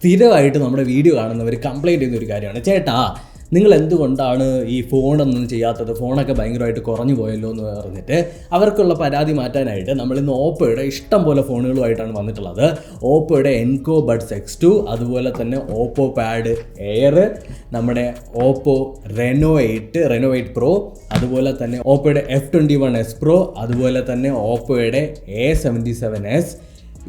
സ്ഥിരമായിട്ട് നമ്മുടെ വീഡിയോ കാണുന്നവർ കംപ്ലൈൻറ്റ് ചെയ്യുന്ന ഒരു കാര്യമാണ്, ചേട്ടാ നിങ്ങൾ എന്തുകൊണ്ടാണ് ഈ ഫോണൊന്നും ചെയ്യാത്തത്, ഫോണൊക്കെ ഭയങ്കരമായിട്ട് കുറഞ്ഞു പോയല്ലോ എന്ന് പറഞ്ഞിട്ട് അവർക്കുള്ള പരാതി മാറ്റാനായിട്ട് നമ്മളിന്ന് ഓപ്പോയുടെ ഇഷ്ടം പോലെ ഫോണുകളുമായിട്ടാണ് വന്നിട്ടുള്ളത്. ഓപ്പോയുടെ എൻകോ ബഡ്സ് X2, അതുപോലെ തന്നെ ഓപ്പോ പാഡ് എയർ, നമ്മുടെ ഓപ്പോ Reno8 Pro, അതുപോലെ തന്നെ ഓപ്പോയുടെ F21s Pro, അതുപോലെ തന്നെ ഓപ്പോയുടെ A77s.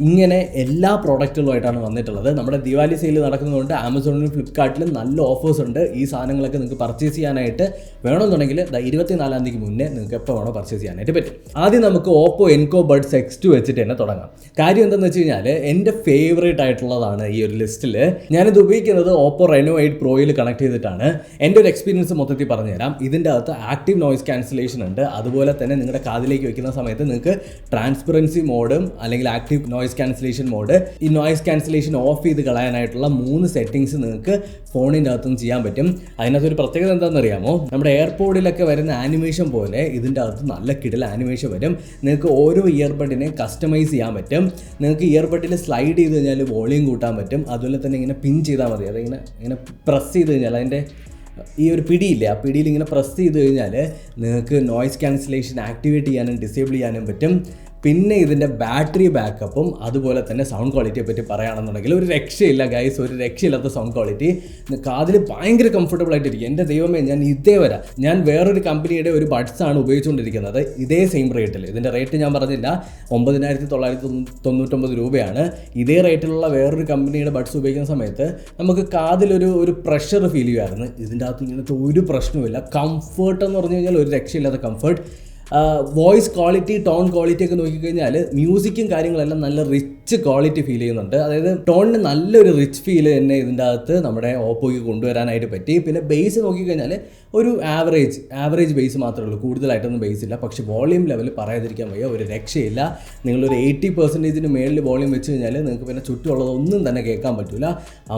ഇങ്ങനെ എല്ലാ പ്രോഡക്റ്റുകളുമായിട്ടാണ് വന്നിട്ടുള്ളത്. നമ്മുടെ ദിവാലി സെയിൽ നടക്കുന്നതുകൊണ്ട് ആമസോണിലും ഫ്ലിപ്കാർട്ടിലും നല്ല ഓഫേഴ്സ് ഉണ്ട്. ഈ സാധനങ്ങളൊക്കെ നിങ്ങൾക്ക് പർച്ചേസ് ചെയ്യാനായിട്ട് വേണമെന്നുണ്ടെങ്കിൽ 24-ാം തീയതിക്ക് മുന്നേ നിങ്ങൾക്ക് എപ്പോൾ വേണോ പർച്ചേസ് ചെയ്യാനായിട്ട് പറ്റും. ആദ്യം നമുക്ക് ഓപ്പോ എൻകോ ബഡ്സ് X2 വെച്ചിട്ട് തന്നെ തുടങ്ങാം. കാര്യം എന്താണെന്ന് വെച്ച് കഴിഞ്ഞാൽ എൻ്റെ ഫേവറേറ്റ് ആയിട്ടുള്ളതാണ് ഈ ഒരു ലിസ്റ്റിൽ. ഞാനിത് ഉപയോഗിക്കുന്നത് ഓപ്പോ Reno8 Proയിൽ കണക്ട് ചെയ്തിട്ടാണ്. എൻ്റെ ഒരു എക്സ്പീരിയൻസ് മൊത്തത്തിൽ പറഞ്ഞുതരാം. ഇതിൻ്റെ അകത്ത് ആക്റ്റീവ് നോയ്സ് ക്യാൻസലേഷൻ ഉണ്ട്. അതുപോലെ തന്നെ നിങ്ങളുടെ കാതിലേക്ക് വയ്ക്കുന്ന സമയത്ത് നിങ്ങൾക്ക് ട്രാൻസ്പെറൻസി മോഡും അല്ലെങ്കിൽ ആക്റ്റീവ് നോയ്സ് ക്യാൻസലേഷൻ മോഡ്, ഈ നോയ്സ് ക്യാൻസലേഷൻ ഓഫ് ചെയ്ത് കളയാനായിട്ടുള്ള 3 സെറ്റിംഗ്സ് നിങ്ങൾക്ക് ഫോണിൻ്റെ അകത്തുനിന്ന് ചെയ്യാൻ പറ്റും. അതിനകത്തൊരു പ്രത്യേകത എന്താണെന്ന് അറിയാമോ? നമ്മുടെ എയർപോഡിലൊക്കെ വരുന്ന ആനിമേഷൻ പോലെ ഇതിൻ്റെ അകത്ത് നല്ല കിടില ആനിമേഷൻ വരും. നിങ്ങൾക്ക് ഓരോ ഇയർബഡിനെ കസ്റ്റമൈസ് ചെയ്യാൻ പറ്റും. നിങ്ങൾക്ക് ഇയർബഡിൽ സ്ലൈഡ് ചെയ്ത് കഴിഞ്ഞാൽ വോളിയം കൂട്ടാൻ പറ്റും. അതുപോലെ തന്നെ ഇങ്ങനെ പിൻ ചെയ്താൽ മതി. അതിങ്ങനെ ഇങ്ങനെ പ്രസ് ചെയ്ത് കഴിഞ്ഞാൽ അതിൻ്റെ ഈ ഒരു പിടിയില്ലേ, ആ പിടിയിൽ ഇങ്ങനെ പ്രസ് ചെയ്ത് കഴിഞ്ഞാൽ നിങ്ങൾക്ക് നോയ്സ് ക്യാൻസലേഷൻ ആക്ടിവേറ്റ് ചെയ്യാനും ഡിസേബിൾ ചെയ്യാനും പറ്റും. പിന്നെ ഇതിൻ്റെ ബാറ്ററി ബാക്കപ്പും അതുപോലെ തന്നെ സൗണ്ട് ക്വാളിറ്റിയെ പറ്റി പറയുകയാണെന്നുണ്ടെങ്കിൽ ഒരു രക്ഷയില്ല ഗൈസ്, ഒരു രക്ഷയില്ലാത്ത സൗണ്ട് ക്വാളിറ്റി. കാതിൽ ഭയങ്കര കംഫർട്ടബിൾ ആയിട്ടിരിക്കും. എൻ്റെ ദൈവമേ, ഞാൻ വേറൊരു കമ്പനിയുടെ ഒരു ബഡ്സ് ആണ് ഉപയോഗിച്ചുകൊണ്ടിരിക്കുന്നത്, ഇതേ സെയിം റേറ്റിൽ. ഇതിൻ്റെ റേറ്റ് ഞാൻ പറഞ്ഞില്ല, 9,999 രൂപയാണ്. ഇതേ റേറ്റിലുള്ള വേറൊരു കമ്പനിയുടെ ബഡ്സ് ഉപയോഗിക്കുന്ന സമയത്ത് നമുക്ക് കാതിലൊരു പ്രഷർ ഫീൽ ചെയ്യുമായിരുന്നു. ഇതിൻ്റെ അകത്ത് ഇങ്ങനത്തെ ഒരു പ്രശ്നവുമില്ല. കംഫർട്ട് എന്ന് പറഞ്ഞു കഴിഞ്ഞാൽ ഒരു രക്ഷയില്ലാത്ത comfort. Voice quality, tone quality ഒക്കെ നോക്കിക്കഴിഞ്ഞാൽ മ്യൂസിക്കും കാര്യങ്ങളെല്ലാം നല്ല റിച്ച് ക്വാളിറ്റി ഫീൽ ചെയ്യുന്നുണ്ട്. അതായത് ടോണിന് നല്ലൊരു റിച്ച് ഫീൽ തന്നെ ഇതിൻ്റെ അകത്ത് നമ്മുടെ ഓപ്പോയ്ക്ക് കൊണ്ടുവരാനായിട്ട് പറ്റി. പിന്നെ ബേസ് നോക്കിക്കഴിഞ്ഞാൽ ഒരു ആവറേജ് ബേസ് മാത്രമേ ഉള്ളൂ, കൂടുതലായിട്ടൊന്നും ബേസ് ഇല്ല. പക്ഷേ വോളിയം ലെവൽ പറയാതിരിക്കാൻ വയ്യ, ഒരു രക്ഷയില്ല. നിങ്ങളൊരു 80% മേളിൽ വോളിയം വെച്ച് കഴിഞ്ഞാൽ നിങ്ങൾക്ക് പിന്നെ ചുറ്റുമുള്ളതൊന്നും തന്നെ കേൾക്കാൻ പറ്റില്ല.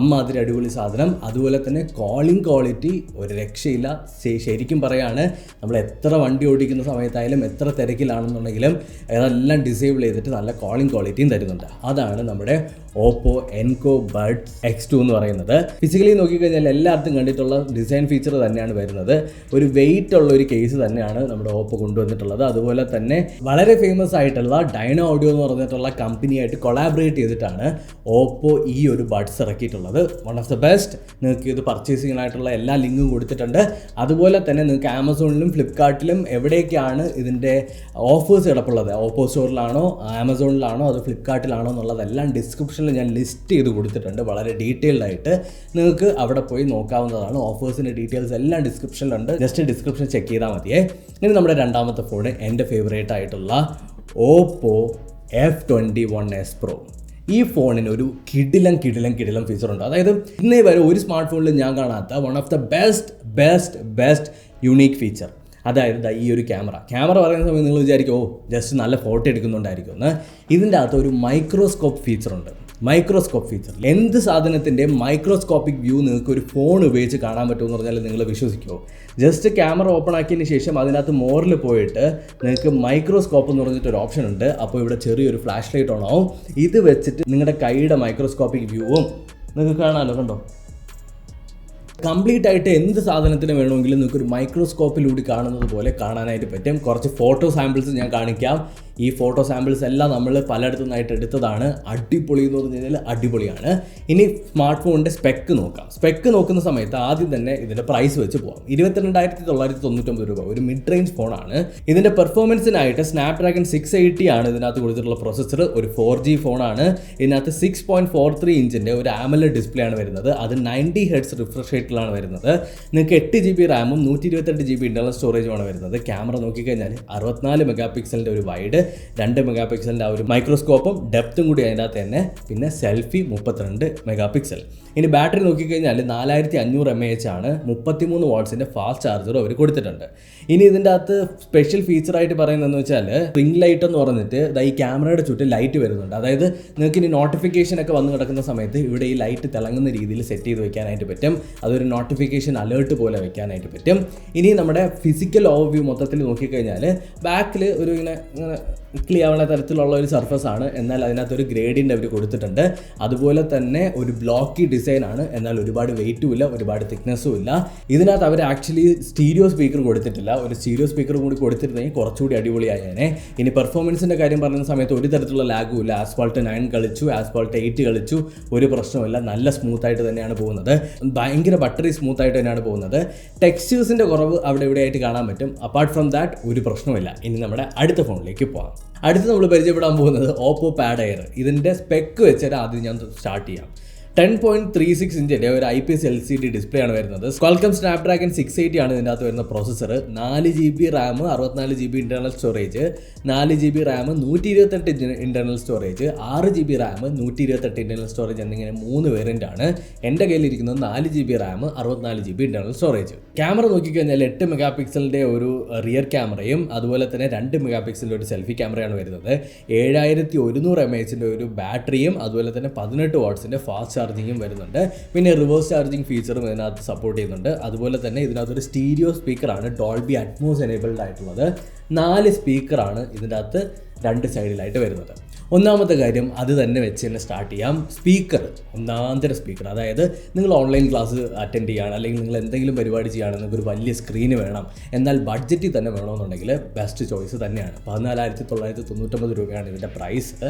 അമ്മാതിരി അടിപൊളി സാധനം. അതുപോലെ തന്നെ കോളിംഗ് ക്വാളിറ്റി ഒരു രക്ഷയില്ല. ശരിക്കും പറയാണ്, നമ്മൾ എത്ര വണ്ടി ഓടിക്കുന്ന സമയത്തായാലും എത്ര തിരക്കിലാണെന്നുണ്ടെങ്കിലും അതെല്ലാം ഡിസേബിൾ ചെയ്തിട്ട് നല്ല കോളിംഗ് ക്വാളിറ്റിയും തരുന്നുണ്ട്. അതാണ് നമ്മുടെ ഓപ്പോ എൻകോ ബഡ്സ് X2 എന്ന് പറയുന്നത്. ഫിസിക്കലി നോക്കിക്കഴിഞ്ഞാൽ എല്ലായിടത്തും കണ്ടിട്ടുള്ള ഡിസൈൻ ഫീച്ചർ തന്നെയാണ് വരുന്നത്. ഒരു വെയിറ്റ് ഉള്ള ഒരു കേസ് തന്നെയാണ് നമ്മുടെ ഓപ്പോ കൊണ്ടുവന്നിട്ടുള്ളത്. അതുപോലെ തന്നെ വളരെ ഫേമസ് ആയിട്ടുള്ള ഡൈനോ ഓഡിയോ എന്ന് പറഞ്ഞിട്ടുള്ള കമ്പനിയായിട്ട് കൊളാബറേറ്റ് ചെയ്തിട്ടാണ് ഓപ്പോ ഈ ഒരു ബഡ്സ് ഇറക്കിയിട്ടുള്ളത്. One of the best. നിങ്ങൾക്ക് ഇത് പർച്ചേസ് ചെയ്യാനായിട്ടുള്ള എല്ലാ ലിങ്കും കൊടുത്തിട്ടുണ്ട്. അതുപോലെ തന്നെ നിങ്ങൾക്ക് ആമസോണിലും ഫ്ലിപ്കാർട്ടിലും എവിടേക്കാണ് ഇതിൻ്റെ ഓഫേഴ്സ് കിടപ്പുള്ളത്, ഓപ്പോ സ്റ്റോറിലാണോ ആമസോണിലാണോ അത് ഫ്ലിപ്കാർട്ടിലാണോ എന്നുള്ളതെല്ലാം ഡിസ്ക്രിപ്ഷനിൽ ഞാൻ ലിസ്റ്റ് ചെയ്ത് കൊടുത്തിട്ടുണ്ട്. വളരെ ഡീറ്റെയിൽഡ് ആയിട്ട് നിങ്ങൾക്ക് അവിടെ പോയി നോക്കാവുന്നതാണ്. ഓഫേഴ്സിൻ്റെ ഡീറ്റെയിൽസ് എല്ലാം ഡിസ്ക്രിപ്ഷനിലുണ്ട്. ജസ്റ്റ് ഡിസ്ക്രിപ്ഷൻ ചെക്ക് ചെയ്താൽ മതിയേ. ഇനി നമ്മുടെ രണ്ടാമത്തെ ഫോൺ എൻ്റെ ഫേവറേറ്റ് ആയിട്ടുള്ള ഓപ്പോ F21s Pro. ഈ ഫോണിന് ഒരു കിടിലം ഫീച്ചറുണ്ട്. അതായത് ഇന്നേ വരെ ഒരു സ്മാർട്ട് ഫോണിൽ ഞാൻ കാണാത്ത one of the best unique feature. അതായത് ഈ ഒരു ക്യാമറ പറയുന്ന സമയത്ത് നിങ്ങൾ വിചാരിക്കും ജസ്റ്റ് നല്ല ഫോട്ടോ എടുക്കുന്നുണ്ടായിരിക്കും എന്ന്. ഇതിൻ്റെ അകത്ത് ഒരു മൈക്രോസ്കോപ്പ് ഫീച്ചറുണ്ട്. എന്ത് സാധനത്തിൻ്റെ മൈക്രോസ്കോപ്പിക് വ്യൂ നിങ്ങൾക്ക് ഒരു ഫോൺ ഉപയോഗിച്ച് കാണാൻ പറ്റുമെന്ന് പറഞ്ഞാൽ നിങ്ങൾ വിശ്വസിക്കുമോ? ജസ്റ്റ് ക്യാമറ ഓപ്പൺ ആക്കിയതിന് ശേഷം അതിനകത്ത് മോറിൽ പോയിട്ട് നിങ്ങൾക്ക് മൈക്രോസ്കോപ്പ് എന്ന് പറഞ്ഞിട്ടൊരു ഓപ്ഷൻ ഉണ്ട്. അപ്പോൾ ഇവിടെ ചെറിയൊരു ഫ്ലാഷ് ലൈറ്റ് ഓൺ ആവും. ഇത് വെച്ചിട്ട് നിങ്ങളുടെ കൈയുടെ മൈക്രോസ്കോപ്പിക് വ്യൂവും നിങ്ങൾക്ക് കാണാമല്ലോ, കണ്ടോ? കംപ്ലീറ്റ് ആയിട്ട് എന്ത് സാധനത്തിന് വേണമെങ്കിലും നിങ്ങൾക്കൊരു മൈക്രോസ്കോപ്പിലൂടെ കാണുന്നത് പോലെ കാണാനായിട്ട് പറ്റും. കുറച്ച് ഫോട്ടോ സാമ്പിൾസ് ഞാൻ കാണിക്കാം. ഈ ഫോട്ടോ സാമ്പിൾസ് എല്ലാം നമ്മൾ പലയിടത്തു നിന്നായിട്ട് എടുത്തതാണ്. അടിപൊളി എന്ന് പറഞ്ഞു കഴിഞ്ഞാൽ അടിപൊളിയാണ്. ഇനി സ്മാർട്ട് ഫോണിൻ്റെ സ്പെക്ക് നോക്കാം. സ്പെക്ക് നോക്കുന്ന സമയത്ത് ആദ്യം തന്നെ ഇതിൻ്റെ പ്രൈസ് വെച്ച് പോകാം. 22,999 രൂപ. ഒരു മിഡ് റേഞ്ച് ഫോണാണ്. ഇതിൻ്റെ പെർഫോമൻസിനായിട്ട് സ്നാപ്ഡ്രാഗൺ 680 ആണ് ഇതിനകത്ത് കൊടുത്തിട്ടുള്ള പ്രൊസസ്സർ. ഒരു 4G ഫോണാണ്. ഇതിനകത്ത് 6.43 ഇഞ്ചിൻ്റെ ഒരു AMOLED ഡിസ്പ്ലേ ആണ് വരുന്നത്. അത് 90 ഹെർട്സ് റിഫ്രഷ് റേറ്റിലാണ് വരുന്നത്. നിങ്ങൾക്ക് 8 GB റാമും 128 GB ഇൻ്റർണൽ സ്റ്റോറേജുമാണ് വരുന്നത്. ക്യാമറ നോക്കിക്കഴിഞ്ഞാൽ 64 മെഗാ പിക്സലിൻ്റെ ഒരു വൈഡ്, 2 മെഗാ പിക്സലിൻ്റെ ആ ഒരു മൈക്രോസ്കോപ്പും ഡെപ്തും കൂടി അതിനകത്ത് തന്നെ. പിന്നെ സെൽഫി 32 മെഗാ പിക്സൽ. ഇനി ബാറ്ററി നോക്കിക്കഴിഞ്ഞാൽ 4500 mAh ആണ്. 33 വാട്ട്സിൻ്റെ ഫാസ്റ്റ് ചാർജറും അവർ കൊടുത്തിട്ടുണ്ട്. ഇനി ഇതിൻ്റെ അകത്ത് സ്പെഷ്യൽ ഫീച്ചറായിട്ട് പറയുന്നതെന്ന് വെച്ചാൽ റിംഗ് ലൈറ്റ് എന്ന് പറഞ്ഞിട്ട് ഈ ക്യാമറയുടെ ചുറ്റും ലൈറ്റ് വരുന്നുണ്ട്. അതായത് നിങ്ങൾക്ക് ഇനി നോട്ടിഫിക്കേഷൻ ഒക്കെ വന്ന് കിടക്കുന്ന സമയത്ത് ഇവിടെ ഈ ലൈറ്റ് തിളങ്ങുന്ന രീതിയിൽ സെറ്റ് ചെയ്ത് വെക്കാനായിട്ട് പറ്റും. അതൊരു ഒരു നോട്ടിഫിക്കേഷൻ അലേർട്ട് പോലെ വെക്കാനായിട്ട് പറ്റും. ഇനി നമ്മുടെ ഫിസിക്കൽ ഓവർവ്യൂ മൊത്തത്തിൽ നോക്കിക്കഴിഞ്ഞാൽ ബാക്കിൽ ഒരു ഇങ്ങനെ ക്ലിയർ ആവുന്ന തരത്തിലുള്ള ഒരു സർഫസ് ആണ്, എന്നാൽ അതിനകത്തൊരു ഗ്രേഡിയൻ്റ് അവർ കൊടുത്തിട്ടുണ്ട്. അതുപോലെ തന്നെ ഒരു ബ്ലോക്കി ഡിസൈൻ ആണ്, എന്നാൽ ഒരുപാട് വെയിറ്റും ഇല്ല, ഒരുപാട് തിക്നെസ്സും ഇല്ല. ഇതിനകത്ത് അവർ ആക്ച്വലി സ്റ്റീരിയോ സ്പീക്കർ കൊടുത്തിട്ടില്ല. ഒരു സ്റ്റീരിയോ സ്പീക്കർ കൂടി കൊടുത്തിരുന്നെങ്കിൽ കുറച്ചുകൂടി അടിപൊളിയായേനെ. ഇനി പെർഫോമൻസിൻ്റെ കാര്യം പറയുന്ന സമയത്ത് ഒരു തരത്തിലുള്ള ലാഗും ഇല്ല. ആസ്ഫാൾട്ട് 9 കളിച്ചു, ആസ്ഫാൾട്ട് 8 കളിച്ചു, ഒരു പ്രശ്നമില്ല. നല്ല സ്മൂത്തായിട്ട് തന്നെയാണ് പോകുന്നത്, ഭയങ്കര ബട്ടറി സ്മൂത്തായിട്ട് തന്നെയാണ് പോകുന്നത്. ടെക്സ്റ്റേഴ്സിൻ്റെ കുറവ് അവിടെ ഇവിടെയായിട്ട് കാണാൻ പറ്റും. അപ്പാർട്ട് ഫ്രം ദാറ്റ് ഒരു പ്രശ്നമില്ല. ഇനി നമ്മുടെ അടുത്ത ഫോണിലേക്ക് പോകാം. അടുത്ത് നമ്മൾ പരിചയപ്പെടാൻ പോകുന്നത് ഓപ്പോ പാഡ് എയർ. ഇതിൻ്റെ സ്പെക്ക് വെച്ചിട്ട് ആദ്യം ഞാൻ സ്റ്റാർട്ട് ചെയ്യാം. 10.36 ഇഞ്ചിൻ്റെ ഒരു IPS LCD ഡിസ്പ്ലേ ആണ് വരുന്നത്. Qualcomm Snapdragon 680 ആണ് ഇതിൻ്റെ അകത്ത് വരുന്ന processor. 4 GB Ram, 64 GB internal storage, 4 GB RAM, 128 internal storage, 6 GB RAM, 128 internal storage എന്നിങ്ങനെ 3 വേരിയൻ്റ് ആണ്. എൻ്റെ കയ്യിലിരിക്കുന്നത് 4 GB Ram, 64 GB internal storage. Camera നോക്കിക്കഴിഞ്ഞാൽ 8 മെഗാ പിക്സലിൻ്റെ ഒരു റിയർ ക്യാമറയും അതുപോലെ തന്നെ 2 മെഗാ പിക്സലിൻ്റെ ഒരു സെൽഫി ക്യാമറയാണ് വരുന്നത്. 7100 mAh ഒരു ബാറ്ററിയും അതുപോലെ തന്നെ 18 വാട്ട്സിൻ്റെ ഫാസ്റ്റ് ചാർജിങ്ങും വരുന്നുണ്ട്. പിന്നെ റിവേഴ്സ് ചാർജിങ് ഫീച്ചറും ഇതിനകത്ത് സപ്പോർട്ട് ചെയ്യുന്നുണ്ട്. അതുപോലെ തന്നെ ഇതിനകത്തൊരു സ്റ്റീരിയോ സ്പീക്കറാണ് ഡോൾബി അറ്റ്മോസ് എനേബിൾഡ് ആയിട്ടുള്ളത്. 4 സ്പീക്കറാണ് ഇതിൻ്റെ അകത്ത് 2 സൈഡിലായിട്ട് വരുന്നത്. ഒന്നാമത്തെ കാര്യം അത് തന്നെ വെച്ച് തന്നെ സ്റ്റാർട്ട് ചെയ്യാം. സ്പീക്കർ, ഒന്നാന്തര സ്പീക്കർ. അതായത് നിങ്ങൾ ഓൺലൈൻ ക്ലാസ് അറ്റൻഡ് ചെയ്യുകയാണ്, അല്ലെങ്കിൽ നിങ്ങൾ എന്തെങ്കിലും പരിപാടി ചെയ്യുകയാണെങ്കിൽ ഒരു വലിയ സ്ക്രീന് വേണം, എന്നാൽ ബഡ്ജറ്റിൽ തന്നെ വേണമെന്നുണ്ടെങ്കിൽ ബെസ്റ്റ് ചോയ്സ് തന്നെയാണ്. 14,999 രൂപയാണ് ഇതിൻ്റെ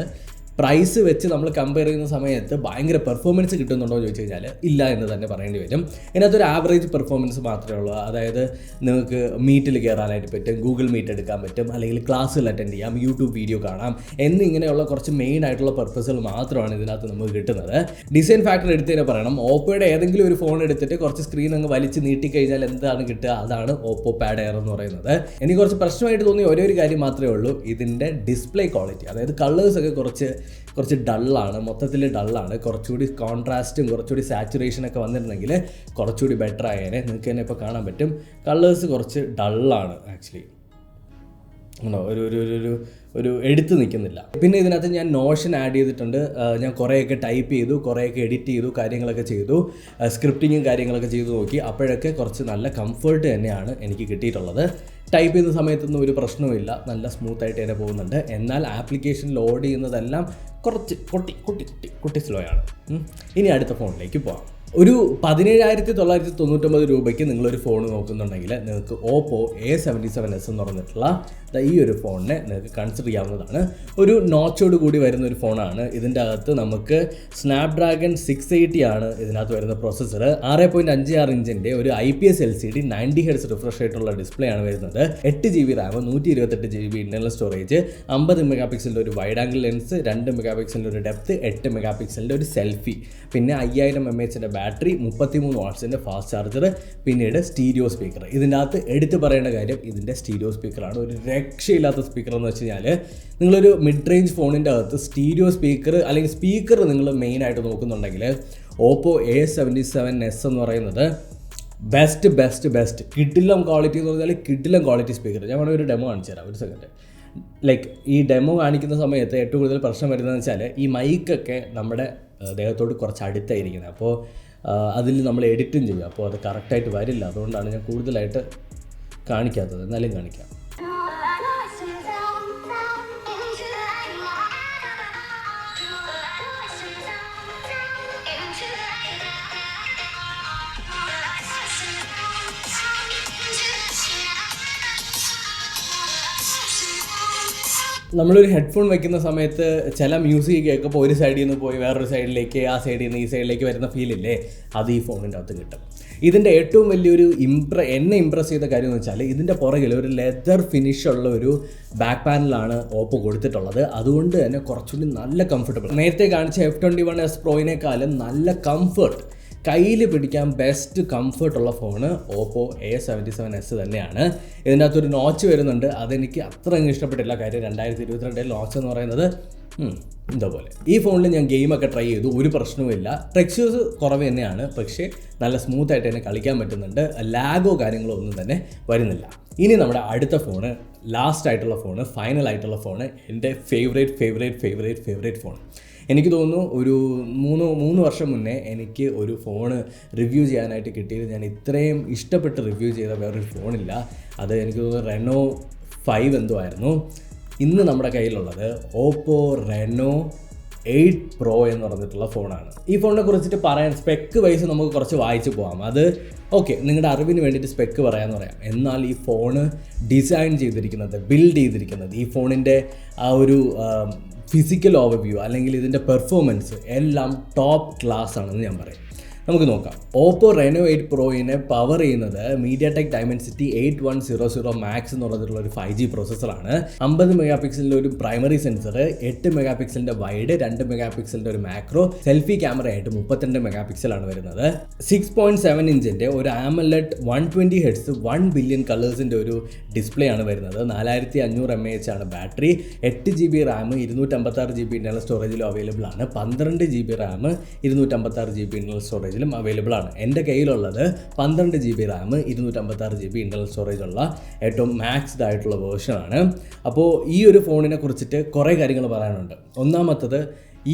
പ്രൈസ് വെച്ച് നമ്മൾ കമ്പയർ ചെയ്യുന്ന സമയത്ത് ഭയങ്കര പെർഫോമൻസ് കിട്ടുന്നുണ്ടോ എന്ന് ചോദിച്ചു കഴിഞ്ഞാൽ ഇല്ല എന്ന് തന്നെ പറയേണ്ടി വരും. ഇതിനകത്തൊരു ആവറേജ് പെർഫോമൻസ് മാത്രമേ ഉള്ളൂ. അതായത് നിങ്ങൾക്ക് മീറ്റിൽ കയറാനായിട്ട് പറ്റും, ഗൂഗിൾ മീറ്റ് എടുക്കാൻ പറ്റും, അല്ലെങ്കിൽ ക്ലാസ്സിൽ അറ്റൻഡ് ചെയ്യാം, യൂട്യൂബ് വീഡിയോ കാണാം എന്നിങ്ങനെയുള്ള കുറച്ച് മെയിൻ ആയിട്ടുള്ള പർപ്പസുകൾ മാത്രമാണ് ഇതിനകത്ത് നമുക്ക് കിട്ടുന്നത്. ഡിസൈൻ ഫാക്ടർ എടുത്തതിനെ പറയണം. ഓപ്പോയുടെ ഏതെങ്കിലും ഒരു ഫോൺ എടുത്തിട്ട് കുറച്ച് സ്ക്രീൻ അങ്ങ് വലിച്ച് നീട്ടിക്കഴിഞ്ഞാൽ എന്താണ് കിട്ടുക? അതാണ് ഓപ്പോ പാഡ് എയർ എന്ന് പറയുന്നത്. എനിക്ക് കുറച്ച് പ്രശ്നമായിട്ട് തോന്നിയ ഒരേ ഒരു കാര്യം മാത്രമേ ഉള്ളൂ, ഇതിൻ്റെ ഡിസ്പ്ലേ ക്വാളിറ്റി. അതായത് കളേഴ്സൊക്കെ കുറച്ച് ഡള്ളാണ്, മൊത്തത്തിൽ ഡള്ളാണ്. കുറച്ചുകൂടി കോൺട്രാസ്റ്റും കുറച്ചുകൂടി സാച്ചുറേഷനൊക്കെ വന്നിരുന്നെങ്കിൽ കുറച്ചുകൂടി ബെറ്റർ ആയേനെ. നിങ്ങൾക്ക് തന്നെ ഇപ്പോൾ കാണാൻ പറ്റും, കളേഴ്സ് കുറച്ച് ഡള്ളാണ് ആക്ച്വലി. ഒരു എടുത്ത് നിൽക്കുന്നില്ല. പിന്നെ ഇതിനകത്ത് ഞാൻ നോഷൻ ആഡ് ചെയ്തിട്ടുണ്ട്. ഞാൻ കുറേയൊക്കെ ടൈപ്പ് ചെയ്തു, കുറേയൊക്കെ എഡിറ്റ് ചെയ്തു, കാര്യങ്ങളൊക്കെ ചെയ്തു, സ്ക്രിപ്റ്റിങ്ങും കാര്യങ്ങളൊക്കെ ചെയ്തു നോക്കി. അപ്പോഴൊക്കെ കുറച്ച് നല്ല കംഫർട്ട് തന്നെയാണ് എനിക്ക് കിട്ടിയിട്ടുള്ളത്. ടൈപ്പ് ചെയ്യുന്ന സമയത്തൊന്നും ഒരു പ്രശ്നവുമില്ല, നല്ല സ്മൂത്തായിട്ട് തന്നെ പോകുന്നുണ്ട്. എന്നാൽ ആപ്ലിക്കേഷൻ ലോഡ് ചെയ്യുന്നതെല്ലാം കുറച്ച് കുട്ടി സ്ലോ ആണ്. ഇനി അടുത്ത ഫോണിലേക്ക് പോകാം. ഒരു 17,999 രൂപയ്ക്ക് നിങ്ങളൊരു ഫോൺ നോക്കുന്നുണ്ടെങ്കിൽ നിങ്ങൾക്ക് ഓപ്പോ A77s എന്ന് പറഞ്ഞിട്ടുള്ള ഈ ഒരു ഫോണിനെ നിങ്ങൾക്ക് കൺസിഡർ ചെയ്യാവുന്നതാണ്. ഒരു നോച്ചോട് കൂടി വരുന്ന ഒരു ഫോണാണ്. ഇതിൻ്റെ അകത്ത് നമുക്ക് സ്നാപ്ഡ്രാഗൺ 680 ആണ് ഇതിനകത്ത് വരുന്ന പ്രോസസ്സർ. 6.56 ഇഞ്ചിൻ്റെ ഒരു IPS LCD 90 Hz റിഫ്രഷ് ആയിട്ടുള്ള ഡിസ്പ്ലേ ആണ് വരുന്നത്. 8 GB RAM, 128 GB internal storage, 50 mega പിക്സലിൻ്റെ ഒരു വൈഡ് ആംഗിൾ ലെൻസ്, 2 മെഗാ പിക്സലിൻ്റെ ഒരു ഡെപ്ത്, 8 മെഗാ പിക്സലിൻ്റെ ഒരു സെൽഫി, പിന്നെ 5000 mAh ബാറ്ററി, 33 വാട്ട്സിൻ്റെ ഫാസ്റ്റ് ചാർജർ, പിന്നീട് സ്റ്റീരിയോ സ്പീക്കർ. ഇതിൻ്റെ അകത്ത് എടുത്തു പറയേണ്ട കാര്യം ഇതിൻ്റെ സ്റ്റീരിയോ സ്പീക്കറാണ്. ഒരു രക്ഷയില്ലാത്ത സ്പീക്കർ എന്ന് വെച്ച് കഴിഞ്ഞാൽ നിങ്ങളൊരു മിഡ് റേഞ്ച് ഫോണിൻ്റെ അകത്ത് സ്റ്റീരിയോ സ്പീക്കർ അല്ലെങ്കിൽ സ്പീക്കർ നിങ്ങൾ മെയിനായിട്ട് നോക്കുന്നുണ്ടെങ്കിൽ ഓപ്പോ A77s എന്ന് പറയുന്നത് ബെസ്റ്റ് കിഡിലം ക്വാളിറ്റി എന്ന് പറഞ്ഞാൽ കിഡിലം ക്വാളിറ്റി സ്പീക്കർ. ഞാൻ വേണമെങ്കിൽ ഒരു ഡെമോ കാണിച്ചു തരാം, ഒരു സെക്കൻഡ്. ഈ ഡെമോ കാണിക്കുന്ന സമയത്ത് ഏറ്റവും കൂടുതൽ പ്രശ്നം വരുന്നതെന്ന് വെച്ചാൽ ഈ മൈക്കൊക്കെ നമ്മുടെ ദേഹത്തോട് കുറച്ച് അടുത്തായിരിക്കുന്നത്. അപ്പോൾ അതിൽ നമ്മൾ എഡിറ്റും ചെയ്യും, അപ്പോൾ അത് കറക്റ്റായിട്ട് വരില്ല. അതുകൊണ്ടാണ് ഞാൻ കൂടുതലായിട്ട് കാണിക്കാത്തത്. എന്നാലും കാണിക്കാം. നമ്മളൊരു ഹെഡ്ഫോൺ വയ്ക്കുന്ന സമയത്ത് ചില മ്യൂസിക് കേൾക്കുമ്പോൾ ഒരു സൈഡിൽ നിന്ന് പോയി വേറൊരു സൈഡിലേക്ക്, ആ സൈഡിൽ നിന്ന് ഈ സൈഡിലേക്ക് വരുന്ന ഫീലില്ലേ, അത് ഈ ഫോണിൻ്റെ അകത്ത് കിട്ടും. ഇതിൻ്റെ ഏറ്റവും വലിയൊരു എന്നെ ഇമ്പ്രസ് ചെയ്ത കാര്യം എന്ന് വെച്ചാൽ ഇതിൻ്റെ പുറകിൽ ഒരു ലെതർ ഫിനിഷുള്ള ഒരു ബാക്ക് പാനലാണ് ഓപ്പോ കൊടുത്തിട്ടുള്ളത്. അതുകൊണ്ട് തന്നെ കുറച്ചുകൂടി നല്ല കംഫർട്ടബിൾ. നേരത്തെ കാണിച്ച F21s Proയിനേക്കാളും നല്ല കംഫർട്ട്, കയ്യിൽ പിടിക്കാൻ ബെസ്റ്റ് കംഫർട്ടുള്ള ഫോണ് ഓപ്പോ A77s തന്നെയാണ്. ഇതിൻ്റെ അകത്തൊരു നോച്ച് വരുന്നുണ്ട്, അതെനിക്ക് അത്ര അങ്ങ് ഇഷ്ടപ്പെട്ടില്ല. കാര്യം 2022 നോച്ച് എന്ന് പറയുന്നത് ഇതേപോലെ. ഈ ഫോണിൽ ഞാൻ ഗെയിമൊക്കെ ട്രൈ ചെയ്തു, ഒരു പ്രശ്നവുമില്ല. ടെക്സ്ചേഴ്സ് കുറവ് തന്നെയാണ്, പക്ഷേ നല്ല സ്മൂത്തായിട്ട് തന്നെ കളിക്കാൻ പറ്റുന്നുണ്ട്. ലാഗോ കാര്യങ്ങളോ ഒന്നും തന്നെ വരുന്നില്ല. ഇനി നമ്മുടെ അടുത്ത ഫോണ്, ലാസ്റ്റ് ആയിട്ടുള്ള ഫോണ്, ഫൈനൽ ആയിട്ടുള്ള ഫോണ്, എൻ്റെ ഫേവറേറ്റ് ഫോൺ. എനിക്ക് തോന്നുന്നു ഒരു മൂന്ന് വർഷം മുന്നേ എനിക്ക് ഒരു ഫോണ് റിവ്യൂ ചെയ്യാനായിട്ട് കിട്ടിയത് ഞാൻ ഇത്രയും ഇഷ്ടപ്പെട്ട് റിവ്യൂ ചെയ്ത വേറൊരു ഫോണില്ല. അത് എനിക്ക് തോന്നുന്നു Reno5 എന്തോ ആയിരുന്നു. ഇന്ന് നമ്മുടെ കയ്യിലുള്ളത് OPPO Reno8 Pro എന്ന് പറഞ്ഞിട്ടുള്ള ഫോണാണ്. ഈ ഫോണിനെ കുറിച്ചിട്ട് പറയാൻ സ്പെക്ക് വൈസ് നമുക്ക് കുറച്ച് വായിച്ച് പോകാം. അത് ഓക്കെ, നിങ്ങളുടെ അറിവിന് വേണ്ടിയിട്ട് സ്പെക്ക് പറയാമെന്ന് പറയാം. എന്നാൽ ഈ ഫോണ് ഡിസൈൻ ചെയ്തിരിക്കുന്നത്, ബിൽഡ് ചെയ്തിരിക്കുന്നത്, ഈ ഫോണിൻ്റെ ആ ഒരു ഫിസിക്കൽ ഓവർവ്യൂ അല്ലെങ്കിൽ ഇതിൻ്റെ പെർഫോമൻസ് എല്ലാം ടോപ്പ് ക്ലാസ് ആണെന്ന് ഞാൻ പറയും. നമുക്ക് നോക്കാം. OPPO Reno8 Proനെ പവർ ചെയ്യുന്നത് MediaTek Dimensity 8100 Max എന്നുള്ളതിലുള്ള ഒരു 5G പ്രോസസ്സറാണ്. 50 മെഗാ പിക്സലിൻ്റെ ഒരു പ്രൈമറി സെൻസർ, 8 മെഗാ പിക്സലിൻ്റെ വൈഡ്, 2 മെഗാ പിക്സലിൻ്റെ ഒരു മാക്രോ, സെൽഫി ക്യാമറ ആയിട്ട് 32 മെഗാ പിക്സലാണ് വരുന്നത്. 6.7 ഇഞ്ചിൻ്റെ ഒരു AMOLED 120 Hz 1 ബില്യൺ കളേഴ്സിൻ്റെ ഒരു ഡിസ്പ്ലേ ആണ് വരുന്നത്. 4500 mAh ആണ് battery. 8 GB RAM, 256 GB internal സ്റ്റോറേജിലും അവൈലബിൾ ആണ്. 12 GB റാം, 256 GB ഇന്റർണൽ സ്റ്റോറേജിലും അവൈലബിൾ ആണ്. എൻ്റെ കയ്യിലുള്ളത് 12 GB RAM, 256 GB internal storage ഉള്ള ഏറ്റവും മാക്സ്ഡ് ആയിട്ടുള്ള വേർഷനാണ്. അപ്പോൾ ഈ ഒരു ഫോണിനെ കുറിച്ചിട്ട് കുറേ കാര്യങ്ങൾ പറയാനുണ്ട്. ഒന്നാമത്തത്,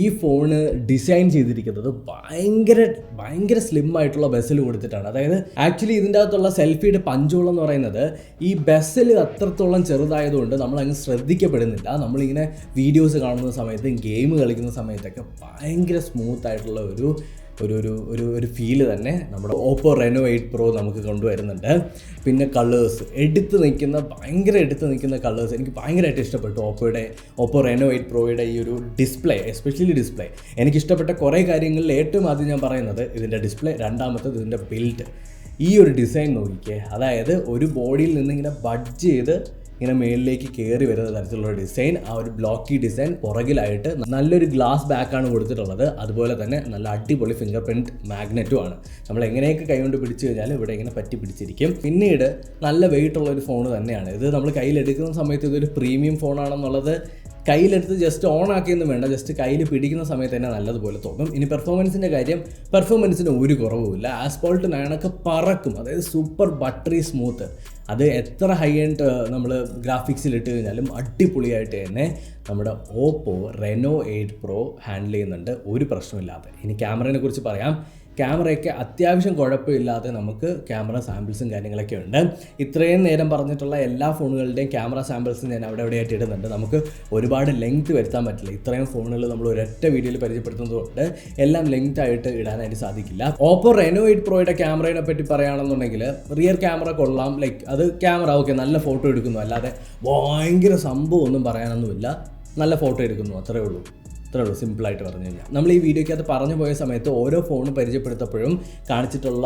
ഈ ഫോണ് ഡിസൈൻ ചെയ്തിരിക്കുന്നത് ഭയങ്കര സ്ലിം ആയിട്ടുള്ള ബെസൽ കൊടുത്തിട്ടാണ്. അതായത് ആക്ച്വലി ഇതിൻ്റെ അകത്തുള്ള സെൽഫിയുടെ പഞ്ചോളം എന്ന് പറയുന്നത് ഈ ബെസൽ അത്രത്തോളം ചെറുതായതുകൊണ്ട് നമ്മളങ്ങ് ശ്രദ്ധിക്കപ്പെടുന്നില്ല. നമ്മളിങ്ങനെ വീഡിയോസ് കാണുന്ന സമയത്ത്, ഗെയിം കളിക്കുന്ന സമയത്തൊക്കെ ഭയങ്കര സ്മൂത്ത് ആയിട്ടുള്ള ഒരു ഫീല് തന്നെ നമ്മുടെ OPPO Reno8 Pro നമുക്ക് കൊണ്ടുവരുന്നുണ്ട്. പിന്നെ കളേഴ്സ്, ഭയങ്കര എടുത്ത് നിൽക്കുന്ന കളേഴ്സ് എനിക്ക് ഭയങ്കരമായിട്ട് ഇഷ്ടപ്പെട്ടു. OPPO Reno8 Proയുടെ ഈ ഒരു ഡിസ്പ്ലേ, എസ്പെഷ്യലി ഡിസ്പ്ലേ എനിക്കിഷ്ടപ്പെട്ട കുറേ കാര്യങ്ങളിൽ ഏറ്റവും ആദ്യം ഞാൻ പറയുന്നത് ഇതിൻ്റെ ഡിസ്പ്ലേ, രണ്ടാമത്തത് ഇതിൻ്റെ ബിൽഡ്. ഈ ഒരു ഡിസൈൻ നോക്കിക്കേ, അതായത് ഒരു ബോഡിയിൽ നിന്ന് ഇങ്ങനെ ബഡ്ജ് ചെയ്ത് ഇങ്ങനെ മേളിലേക്ക് കയറി വരുന്ന തരത്തിലുള്ള ഡിസൈൻ. ആ ഒരു ബ്ലോക്കി ഡിസൈൻ, പുറകിലായിട്ട് നല്ലൊരു ഗ്ലാസ് ബാക്കാണ് കൊടുത്തിട്ടുള്ളത്. അതുപോലെ തന്നെ നല്ല അടിപൊളി ഫിംഗർ പ്രിൻറ്റ് മാഗ്നറ്റും ആണ്. നമ്മൾ എങ്ങനെയൊക്കെ കൈകൊണ്ട് പിടിച്ചു കഴിഞ്ഞാൽ ഇവിടെ ഇങ്ങനെ പറ്റി പിടിച്ചിരിക്കും. പിന്നീട് നല്ല വെയിറ്റ് ഉള്ള ഒരു ഫോൺ തന്നെയാണ് ഇത്. നമ്മൾ കയ്യിലെടുക്കുന്ന സമയത്ത് ഇതൊരു പ്രീമിയം ഫോണാണെന്നുള്ളത് കയ്യിലെടുത്ത് ജസ്റ്റ് ഓൺ ആക്കിയൊന്നും വേണ്ട, ജസ്റ്റ് കയ്യിൽ പിടിക്കുന്ന സമയത്ത് തന്നെ നല്ലതുപോലെ തോന്നും. ഇനി പെർഫോമൻസിൻ്റെ കാര്യം, പെർഫോമൻസിന് ഒരു കുറവുമില്ല. ആസ്ഫോൾട്ട് 9 പറക്കും, അതായത് സൂപ്പർ ബട്ടറി സ്മൂത്ത്. അത് എത്ര ഹൈ എൻഡ് നമ്മൾ ഗ്രാഫിക്സിൽ ഇട്ട് കഴിഞ്ഞാലും അടിപൊളിയായിട്ട് തന്നെ നമ്മുടെ OPPO Reno8 Pro ഹാൻഡിൽ ചെയ്യുന്നുണ്ട്, ഒരു പ്രശ്നമില്ലാതെ. ഇനി ക്യാമറയെ കുറിച്ച് പറയാം. ക്യാമറയൊക്കെ അത്യാവശ്യം കുഴപ്പമില്ലാതെ നമുക്ക് ക്യാമറ സാമ്പിൾസും കാര്യങ്ങളൊക്കെ ഉണ്ട്. ഇത്രയും നേരം പറഞ്ഞിട്ടുള്ള എല്ലാ ഫോണുകളുടെയും ക്യാമറ സാമ്പിൾസും ഞാൻ എവിടെയായിട്ട് ഇടുന്നുണ്ട്. നമുക്ക് ഒരുപാട് ലെങ്ത് വരുത്താൻ പറ്റില്ല. ഇത്രയും ഫോണുകൾ നമ്മൾ ഒരൊറ്റ വീഡിയോയിൽ പരിചയപ്പെടുത്തുന്നതുകൊണ്ട് എല്ലാം ലെങ്ത് ആയിട്ട് ഇടാനായിട്ട് സാധിക്കില്ല. OPPO Reno8 Proയുടെ ക്യാമറയെ പറ്റി പറയുകയാണെന്നുണ്ടെങ്കിൽ റിയർ ക്യാമറ കൊള്ളാം, ലൈക്ക് അത് ക്യാമറ ഓക്കെ, നല്ല ഫോട്ടോ എടുക്കുന്നു, അല്ലാതെ ഭയങ്കര സംഭവം ഒന്നും പറയാനൊന്നുമില്ല. നല്ല ഫോട്ടോ എടുക്കുന്നു, അത്രേ ഉള്ളൂ, സിമ്പിളായിട്ട് പറഞ്ഞു കഴിഞ്ഞാൽ. നമ്മൾ ഈ വീഡിയോയ്ക്ക് അത് പറഞ്ഞു പോയ സമയത്ത് ഓരോ ഫോണും പരിചയപ്പെടുത്തപ്പോഴും കാണിച്ചിട്ടുള്ള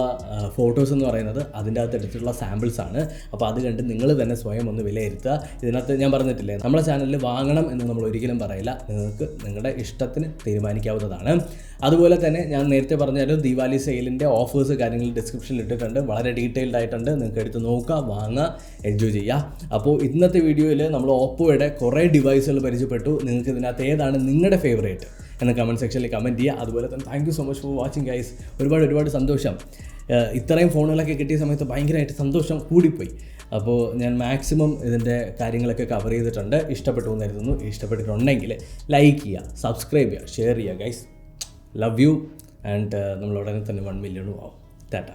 ഫോട്ടോസ് എന്ന് പറയുന്നത് അതിൻ്റെ അകത്ത് എടുത്തിട്ടുള്ള സാമ്പിൾസ് ആണ്. അപ്പോൾ അത് കണ്ട് നിങ്ങൾ തന്നെ സ്വയം ഒന്ന് വിലയിരുത്തുക. ഇതിനകത്ത് ഞാൻ പറഞ്ഞിട്ടില്ലേ, നമ്മുടെ ചാനലിൽ വാങ്ങണം എന്ന് നമ്മൾ ഒരിക്കലും പറയില്ല, നിങ്ങൾക്ക് നിങ്ങളുടെ ഇഷ്ടത്തിന് തീരുമാനിക്കാവുന്നതാണ്. അതുപോലെ തന്നെ ഞാൻ നേരത്തെ പറഞ്ഞാലും ദീപാവലി സെയിലിൻ്റെ ഓഫേഴ്സ് കാര്യങ്ങൾ ഡിസ്ക്രിപ്ഷനിൽ ഇട്ടിട്ടുണ്ട്, വളരെ ഡീറ്റെയിൽഡ് ആയിട്ടുണ്ട്. നിങ്ങൾക്ക് എടുത്ത് നോക്കുക, വാങ്ങുക, എൻജോയ് ചെയ്യുക. അപ്പോൾ ഇന്നത്തെ വീഡിയോയിൽ നമ്മൾ ഓപ്പോയുടെ കുറേ ഡിവൈസുകൾ പരിചയപ്പെട്ടു. നിങ്ങൾക്ക് ഇതിനകത്ത് ഏതാണ് നിങ്ങളുടെ ഫേവറേറ്റ് എന്ന് കമൻറ്റ് സെക്ഷനിൽ കമൻറ്റ് ചെയ്യുക. അതുപോലെ തന്നെ thank you so much for watching guys. ഒരുപാട് സന്തോഷം. ഇത്രയും ഫോണുകളൊക്കെ കിട്ടിയ സമയത്ത് ഭയങ്കരമായിട്ട് സന്തോഷം കൂടിപ്പോയി. അപ്പോൾ ഞാൻ മാക്സിമം ഇതിൻ്റെ കാര്യങ്ങളൊക്കെ കവർ ചെയ്തിട്ടുണ്ട്. ഇഷ്ടപ്പെട്ടു എന്ന് കരുതുന്നു. ഇഷ്ടപ്പെട്ടിട്ടുണ്ടെങ്കിൽ ലൈക്ക് ചെയ്യുക, സബ്സ്ക്രൈബ് ചെയ്യുക, ഷെയർ ചെയ്യുക ഗൈസ്. Love you. ആൻഡ് നമ്മൾ ഉടനെ തന്നെ 1 മില്യണും ആവും. ടാറ്റ.